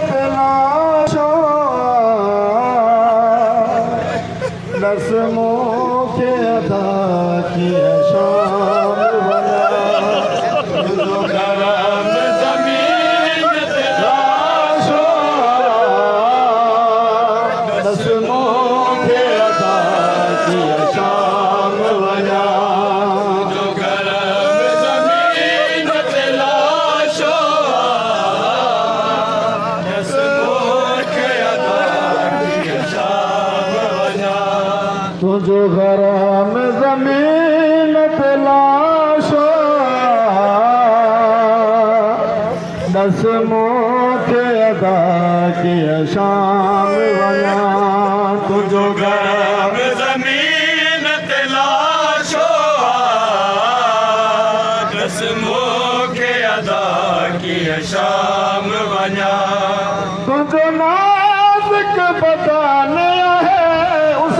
तलाशो रस्मों के अदा किया शाम वाला जो गरम ज़मीन तलाशो रस्मों के अदा किया शाम वाला जो गरम ज़मीन तलाशो तुझो गरम ज़मीन तलाशो रस्मों के अदा किया शाम वाला तुझो गरम ज़मीन तलाशो रस्मों के अदा किया शाम वञा तुझो नाज़ुक बदाने है उस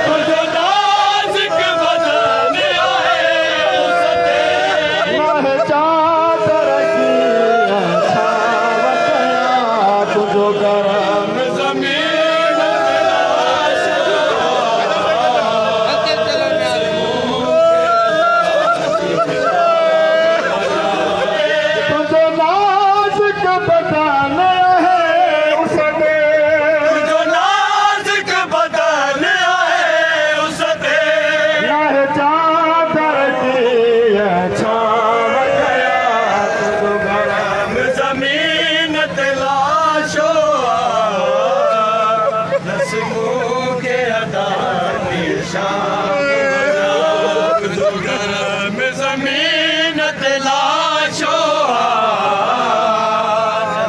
तुझो नाज़ुक बदाने आहे उस ते नाह चादर की छावटिया तुझो गरम ज़मीन तुझो नाज़ुक बदाने है उस तुझो नाज़ुक बदाने आहे उस ते नाह चादर की छावटिया तुझो गरम ज़मीन तलाशो रस्मों के अदा की शाम तुझो गरम ज़मीन तलाशो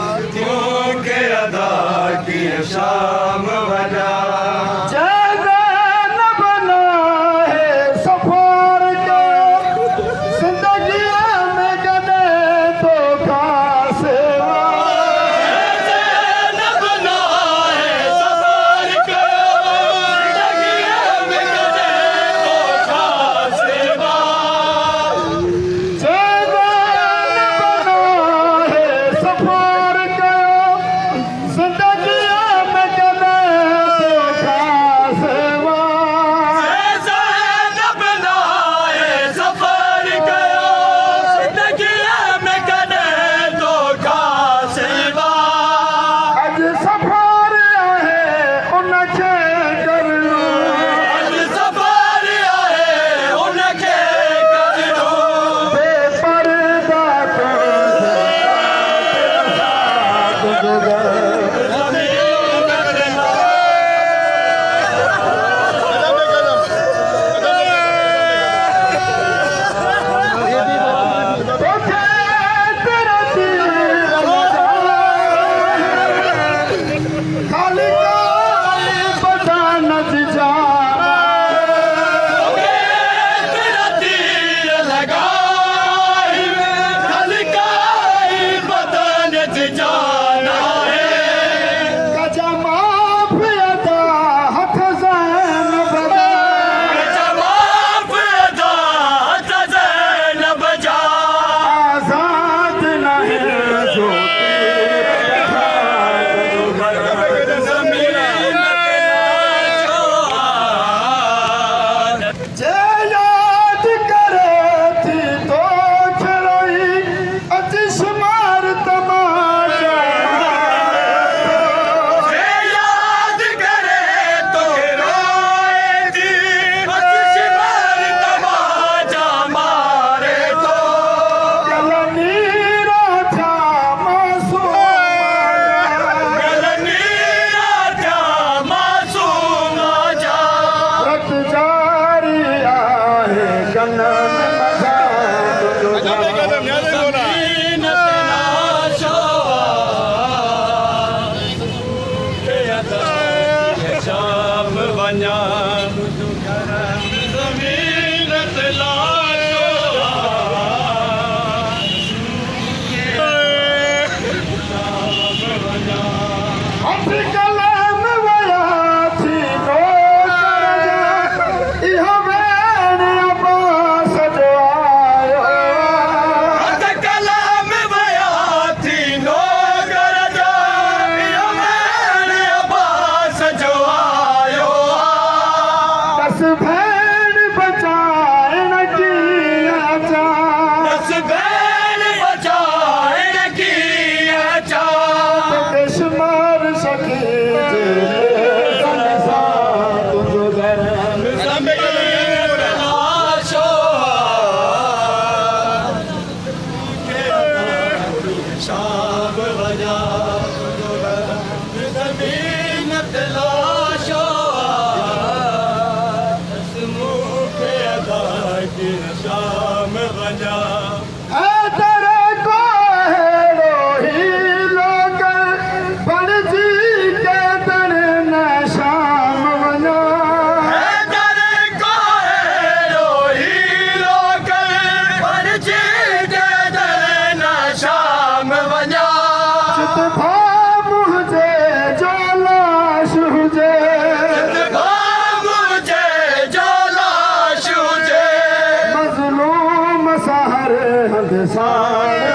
रस्मों के अदा की शाम वजा जैन बना है सफर के जिंदगी में गने तो सेवा न बना है सफर को जिंदगी में कदे तो खास सेवा जैन बना है सफर के जिंदगी में गने तो सेवा न बना है सफर को जिंदगी में कदे तो खास सेवा अज सफर है उनके कर लो अज सफर आहे उनखे कर लो बेपर्दा तुझो खाली पता न जाना तेरा तीर लगाई हल्काई बदन से जाना है कजा माफ अदा हथ ज़ैन बदा जवाब अदा तज़ैन बजा आज़ाद नहीं जो जे याद करे थी तो खिलोई अज शुमार तमाशा शाम वञा ज़मीन ते लाशो मूंखे अदा की शाम वञा तेरे को हेड़ो हीलो कर बणजी के दर न शाम वञा हैदर को हेड़ो हीरो कर बणजी के दर न शाम वञा चित भाव हुजे जो लाश हुजे मुझे जो लाश हुजे मज़लूम सहर हंद साण